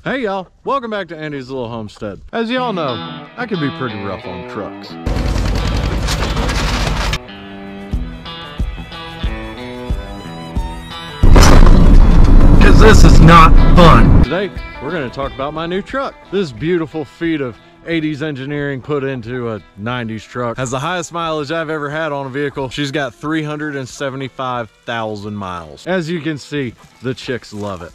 Hey y'all, welcome back to Andy's Little Homestead. As y'all know, I can be pretty rough on trucks. Because this is not fun. Today, we're going to talk about my new truck. This beautiful feat of 80s engineering put into a 90s truck has the highest mileage I've ever had on a vehicle. She's got 375,000 miles. As you can see, the chicks love it.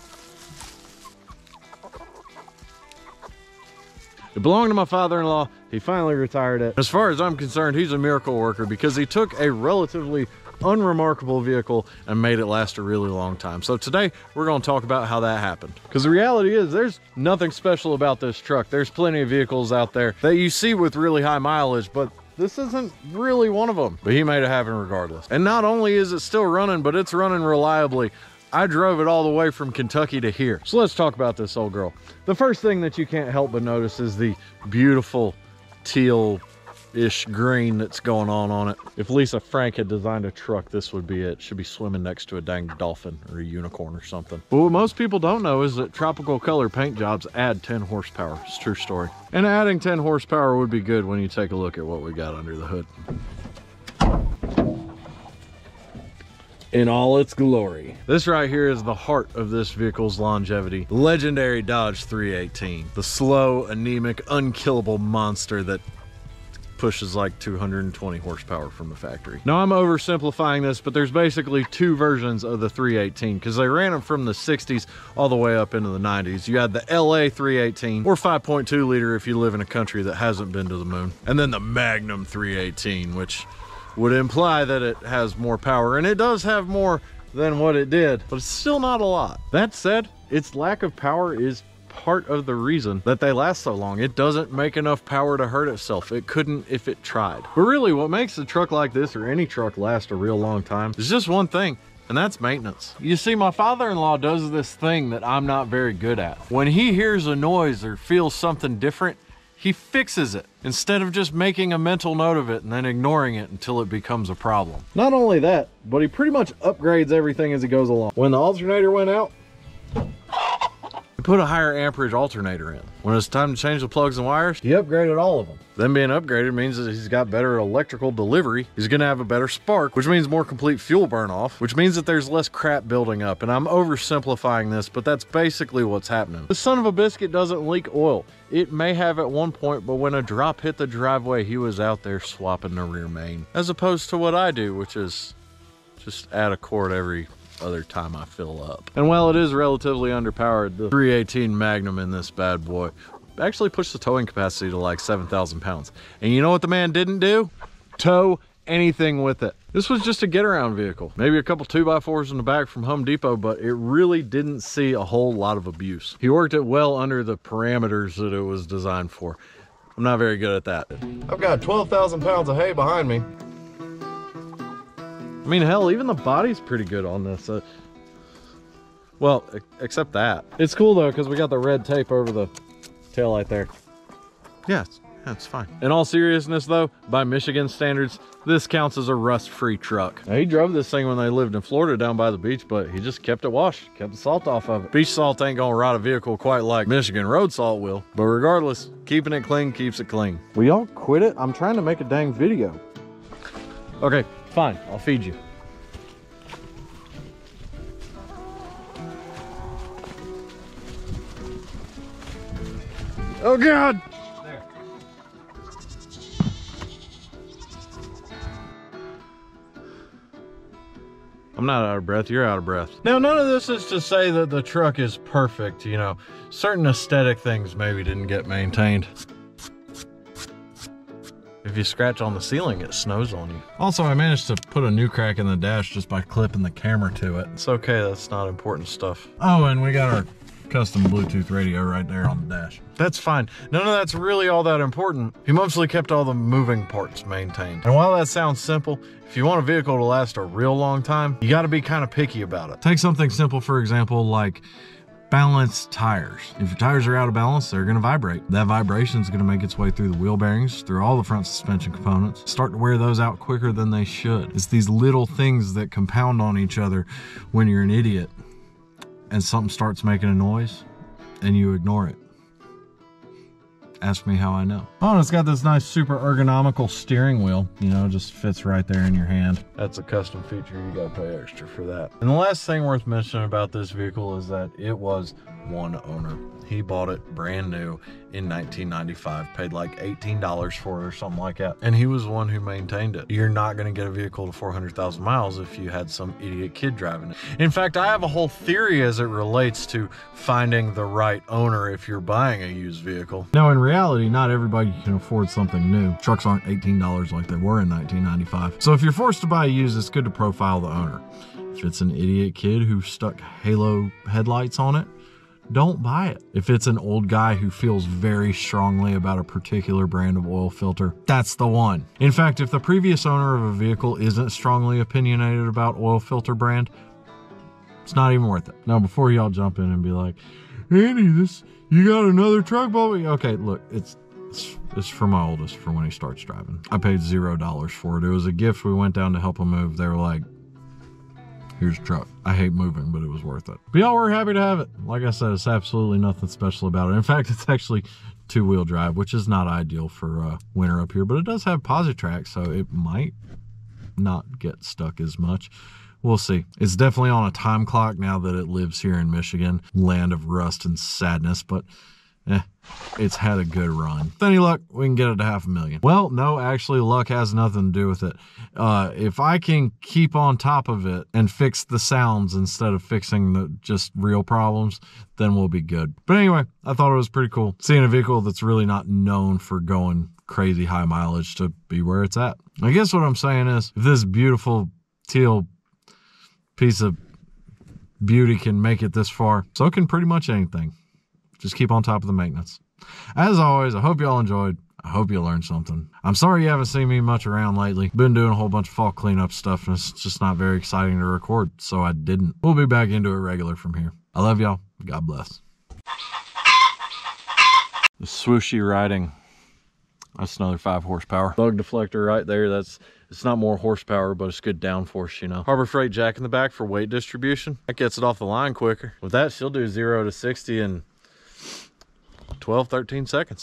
It belonged to my father-in-law. He finally retired it. As far as I'm concerned, he's a miracle worker because he took a relatively unremarkable vehicle and made it last a really long time. So today we're going to talk about how that happened. Because the reality is there's nothing special about this truck. There's plenty of vehicles out there that you see with really high mileage, but this isn't really one of them. But he made it happen regardless. And not only is it still running, but it's running reliably. I drove it all the way from Kentucky to here. So let's talk about this old girl. The first thing that you can't help but notice is the beautiful teal-ish green that's going on it. If Lisa Frank had designed a truck, this would be it. Should be swimming next to a dang dolphin or a unicorn or something. But what most people don't know is that tropical color paint jobs add 10 horsepower. It's a true story. And adding 10 horsepower would be good when you take a look at what we got under the hood. In all its glory. This right here is the heart of this vehicle's longevity. Legendary Dodge 318. The slow, anemic, unkillable monster that pushes like 220 horsepower from the factory. Now I'm oversimplifying this, but there's basically two versions of the 318 because they ran them from the 60s all the way up into the 90s. You had the LA 318 or 5.2 liter if you live in a country that hasn't been to the moon. And then the Magnum 318, which would imply that it has more power, and it does have more than what it did, but it's still not a lot. That said, its lack of power is part of the reason that they last so long. It doesn't make enough power to hurt itself. It couldn't if it tried. But really, what makes a truck like this or any truck last a real long time is just one thing, and that's maintenance. You see, my father-in-law does this thing that I'm not very good at. When he hears a noise or feels something different, he fixes it instead of just making a mental note of it and then ignoring it until it becomes a problem. Not only that, but he pretty much upgrades everything as he goes along. When the alternator went out, he put a higher amperage alternator in. When it's time to change the plugs and wires, he upgraded all of them. Them being upgraded means that he's got better electrical delivery. He's gonna have a better spark, which means more complete fuel burn off, which means that there's less crap building up. And I'm oversimplifying this, but that's basically what's happening. The son of a biscuit doesn't leak oil. It may have at one point, but when a drop hit the driveway, he was out there swapping the rear main. As opposed to what I do, which is just add a quart every other time I fill up. And while it is relatively underpowered, the 318 Magnum in this bad boy actually pushed the towing capacity to like 7,000 pounds. And you know what the man didn't do? Tow anything with it. This was just a get-around vehicle. Maybe a couple 2x4s in the back from Home Depot, but it really didn't see a whole lot of abuse. He worked it well under the parameters that it was designed for. I'm not very good at that. I've got 12,000 pounds of hay behind me. I mean, hell, even the body's pretty good on this. Well, except that. It's cool though, because we got the red tape over the taillight there. Yeah, it's fine. In all seriousness though, by Michigan standards, this counts as a rust-free truck. Now, he drove this thing when they lived in Florida down by the beach, but he just kept it washed, kept the salt off of it. Beach salt ain't gonna rot a vehicle quite like Michigan road salt will. But regardless, keeping it clean keeps it clean. Will y'all quit it? I'm trying to make a dang video. Okay, fine, I'll feed you. Oh God! There. I'm not out of breath, you're out of breath. Now, none of this is to say that the truck is perfect, you know. Certain aesthetic things maybe didn't get maintained. If you scratch on the ceiling, it snows on you. Also, I managed to put a new crack in the dash just by clipping the camera to it. It's okay, that's not important stuff. Oh, and we got our custom Bluetooth radio right there on the dash. That's fine. None of that's really all that important. He mostly kept all the moving parts maintained. And while that sounds simple, if you want a vehicle to last a real long time, you gotta be kind of picky about it. Take something simple, for example, like balanced tires. If your tires are out of balance, they're gonna vibrate. That vibration is gonna make its way through the wheel bearings, through all the front suspension components, start to wear those out quicker than they should. It's these little things that compound on each other when you're an idiot and something starts making a noise. and you ignore it. Ask me how I know. Oh, and it's got this nice super ergonomical steering wheel, you know, just fits right there in your hand. That's a custom feature, you gotta pay extra for that. And the last thing worth mentioning about this vehicle is that it was one owner. He bought it brand new in 1995, paid like $18 for it or something like that. And he was the one who maintained it. You're not gonna get a vehicle to 400,000 miles if you had some idiot kid driving it. In fact, I have a whole theory as it relates to finding the right owner if you're buying a used vehicle. Now, in reality, not everybody can afford something new. Trucks aren't $18 like they were in 1995. So if you're forced to buy a used, it's good to profile the owner. If it's an idiot kid who stuck halo headlights on it, don't buy it. If it's an old guy who feels very strongly about a particular brand of oil filter, that's the one. In fact, if the previous owner of a vehicle isn't strongly opinionated about oil filter brand, it's not even worth it. Now, before y'all jump in and be like, Andy, you got another truck, Bobby? Okay, look, it's for my oldest for when he starts driving. I paid $0 for it. It was a gift. We went down to help him move. They were like, here's a truck. I hate moving, but it was worth it. But y'all, we're happy to have it. Like I said, it's absolutely nothing special about it. In fact, it's actually two-wheel drive, which is not ideal for winter up here, but it does have Positrack, so it might not get stuck as much. We'll see. It's definitely on a time clock now that it lives here in Michigan, land of rust and sadness, but it's had a good run. With any luck, we can get it to 500,000. Well, no, actually, luck has nothing to do with it. If I can keep on top of it and fix the sounds instead of fixing the just real problems, then we'll be good. But anyway, I thought it was pretty cool seeing a vehicle that's really not known for going crazy high mileage to be where it's at. I guess what I'm saying is, if this beautiful teal piece of beauty can make it this far, so can pretty much anything. Just keep on top of the maintenance. As always, I hope y'all enjoyed. I hope you learned something. I'm sorry you haven't seen me much around lately. Been doing a whole bunch of fall cleanup stuff, and it's just not very exciting to record, so I didn't. We'll be back into it regular from here. I love y'all. God bless. The swooshy riding. That's another 5 horsepower. Bug deflector right there. It's not more horsepower, but it's good downforce, you know. Harbor Freight jack in the back for weight distribution. That gets it off the line quicker. With that, she'll do 0 to 60 in 12, 13 seconds.